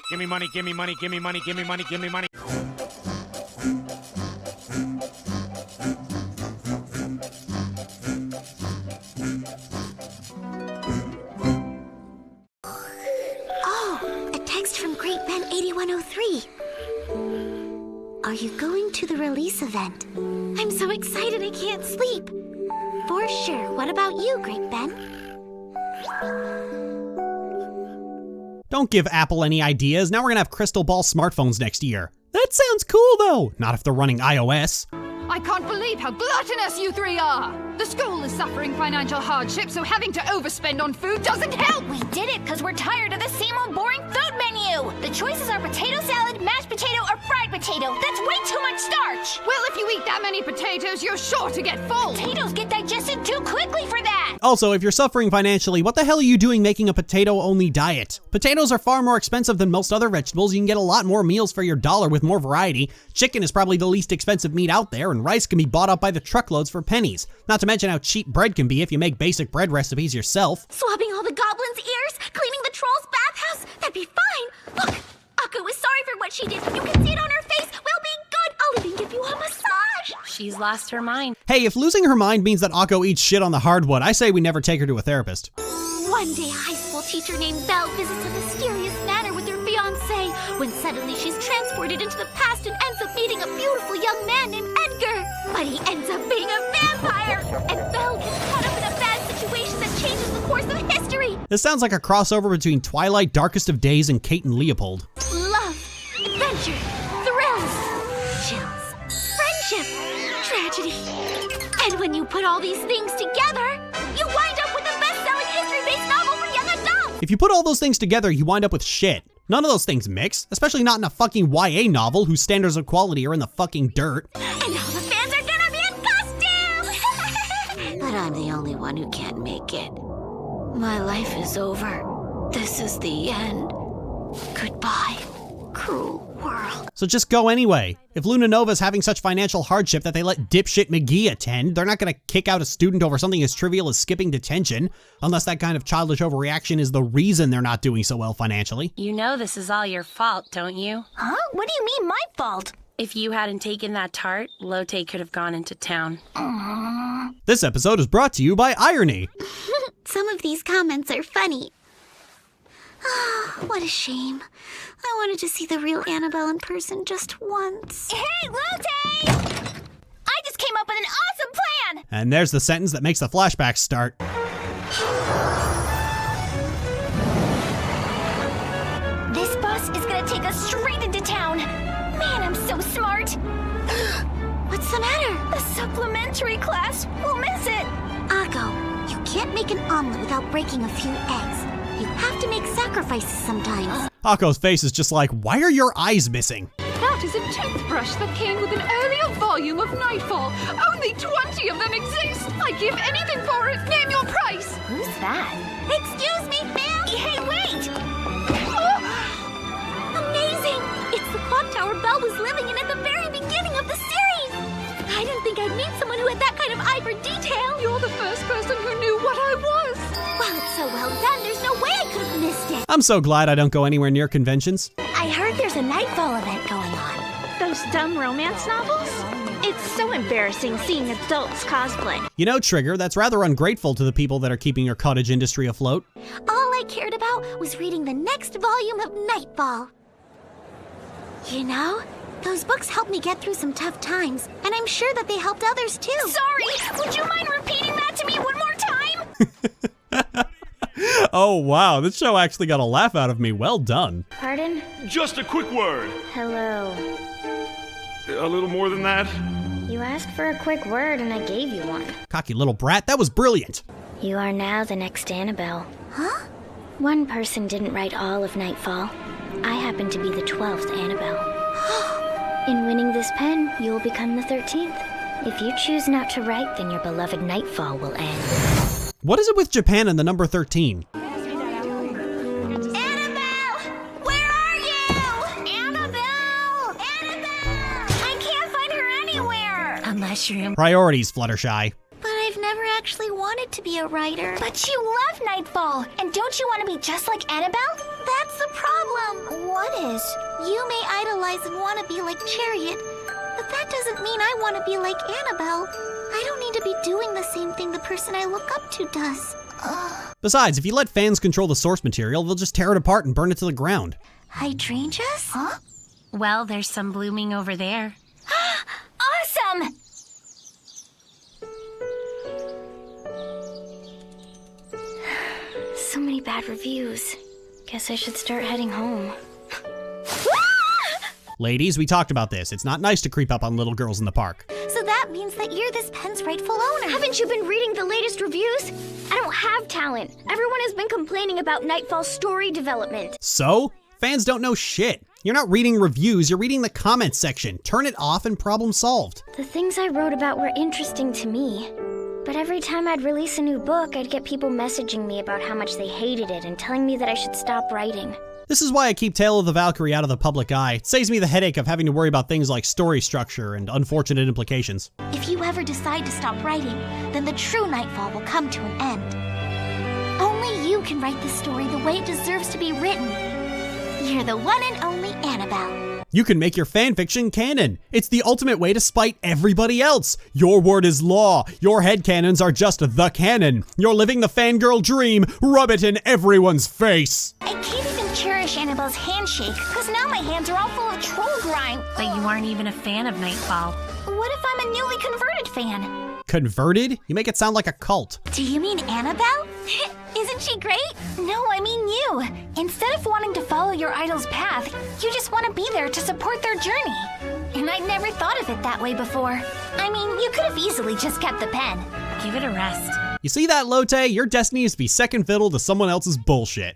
Give me money, give me money, give me money, give me money, give me money. Oh, a text from Great Ben 8103. Are you going to the release event? I'm so excited I can't sleep. For sure. What about you, Great Ben? Don't give Apple any ideas. Now we're gonna have crystal ball smartphones next year. That sounds cool though. Not if they're running iOS. I can't believe how gluttonous you three are! The school is suffering financial hardship, so having to overspend on food doesn't help! We did it because we're tired of the same old boring food menu! The choices are potato salad, mashed potato, or fried potato. That's way too much starch! Well, if you eat that many potatoes, you're sure to get full! Potatoes get digested too quickly for that! Also, if you're suffering financially, what the hell are you doing making a potato-only diet? Potatoes are far more expensive than most other vegetables. You can get a lot more meals for your dollar with more variety. Chicken is probably the least expensive meat out there, and rice can be bought up by the truckloads for pennies. Not to mention how cheap bread can be if you make basic bread recipes yourself. Swabbing all the goblins' ears? Cleaning the troll's bathhouse? That'd be fine. Look, Akko is sorry for what she did. You can see it on her face. We'll be good. I'll even give you a massage. She's lost her mind. Hey, if losing her mind means that Akko eats shit on the hardwood, I say we never take her to a therapist. One day, a high school teacher named Belle visits a mysterious manor with her fiancé, when suddenly she's transported into the past and ends up meeting a beautiful young man named Edgar. But he ends up being a vampire, and Belle gets caught up in a bad situation that changes the course of history. This sounds like a crossover between Twilight, Darkest of Days, and Kate and Leopold. Love, adventure, thrills, chills, friendship, tragedy. And when you put all these things together, you wind up with a best-selling history-based novel for young adults! If you put all those things together, you wind up with shit. None of those things mix, especially not in a fucking YA novel whose standards of quality are in the fucking dirt. And all the fans are gonna be in costume! But I'm the only one who can't make it. My life is over. This is the end. Goodbye, cruel world. So just go anyway. If Luna Nova's having such financial hardship that they let dipshit McGee attend, they're not gonna kick out a student over something as trivial as skipping detention, unless that kind of childish overreaction is the reason they're not doing so well financially. You know this is all your fault, don't you? Huh? What do you mean, my fault? If you hadn't taken that tart, Lotte could have gone into town. This episode is brought to you by Irony. Some of these comments are funny. What a shame. I wanted to see the real Annabelle in person just once. Hey, Lotte! I just came up with an awesome plan! And there's the sentence that makes the flashbacks start. This bus is gonna take us straight into town. Man, I'm so smart. What's the matter? The supplementary class will miss it. Akko, you can't make an omelet without breaking a few eggs. You have to make sacrifices sometimes. Akko's face is just like, why are your eyes missing? That is a toothbrush that came with an earlier volume of Nightfall. Only 20 of them exist. I'd give anything for it. Name your price. Who's that? Excuse me, ma'am? Hey, wait! Amazing! It's the clock tower Belle was living in at the very beginning of the series. I didn't think I'd meet someone who had that kind of eye for detail. You're the first person who knew what I was. Well, it's so well done, there's no way I could have missed it. I'm so glad I don't go anywhere near conventions. I heard there's a Nightfall event going on. Those dumb romance novels? It's so embarrassing seeing adults cosplay. You know, Trigger, that's rather ungrateful to the people that are keeping your cottage industry afloat. All I cared about was reading the next volume of Nightfall. You know, those books helped me get through some tough times, and I'm sure that they helped others too. Sorry, would you mind repeating that to me one more time? Oh wow, this show actually got a laugh out of me. Well done. Pardon? Just a quick word. Hello. A little more than that? You asked for a quick word and I gave you one. Cocky little brat, that was brilliant. You are now the next Annabelle. Huh? One person didn't write all of Nightfall. I happen to be the 12th Annabelle. In winning this pen, you will become the 13th. If you choose not to write, then your beloved Nightfall will end. What is it with Japan and the number 13? Annabelle! Where are you? Annabelle! Annabelle! I can't find her anywhere! A mushroom. Priorities, Fluttershy. But I've never actually wanted to be a writer. But you love Nightfall! And don't you want to be just like Annabelle? That's the problem. What is? You may idolize and want to be like Chariot, but that doesn't mean I want to be like Annabelle. I don't need to be doing the same thing the person I look up to does. Besides, if you let fans control the source material, they'll just tear it apart and burn it to the ground. Hydrangeas? Huh? Well, there's some blooming over there. Awesome! So many bad reviews. Guess I should start heading home. Ladies, we talked about this. It's not nice to creep up on little girls in the park. So that means that you're this pen's rightful owner. Haven't you been reading the latest reviews? I don't have talent. Everyone has been complaining about Nightfall's story development. So? Fans don't know shit. You're not reading reviews, you're reading the comments section. Turn it off and problem solved. The things I wrote about were interesting to me. But every time I'd release a new book, I'd get people messaging me about how much they hated it and telling me that I should stop writing. This is why I keep Tale of the Valkyrie out of the public eye. It saves me the headache of having to worry about things like story structure and unfortunate implications. If you ever decide to stop writing, then the true Nightfall will come to an end. Only you can write the story the way it deserves to be written. You're the one and only Annabelle. You can make your fanfiction canon. It's the ultimate way to spite everybody else. Your word is law. Your headcanons are just the canon. You're living the fangirl dream. Rub it in everyone's face. I can't even cherish Annabelle's handshake, because now my hands are all full of troll grime. But you aren't even a fan of Nightfall. What if I'm a newly converted fan? Converted? You make it sound like a cult. Do you mean Annabelle? Isn't she great? No, I mean you. Instead of wanting to follow your idol's path, you just want to be there to support their journey. And I'd never thought of it that way before. I mean, you could have easily just kept the pen. Give it a rest. You see that, Lotte? Your destiny is to be second fiddle to someone else's bullshit.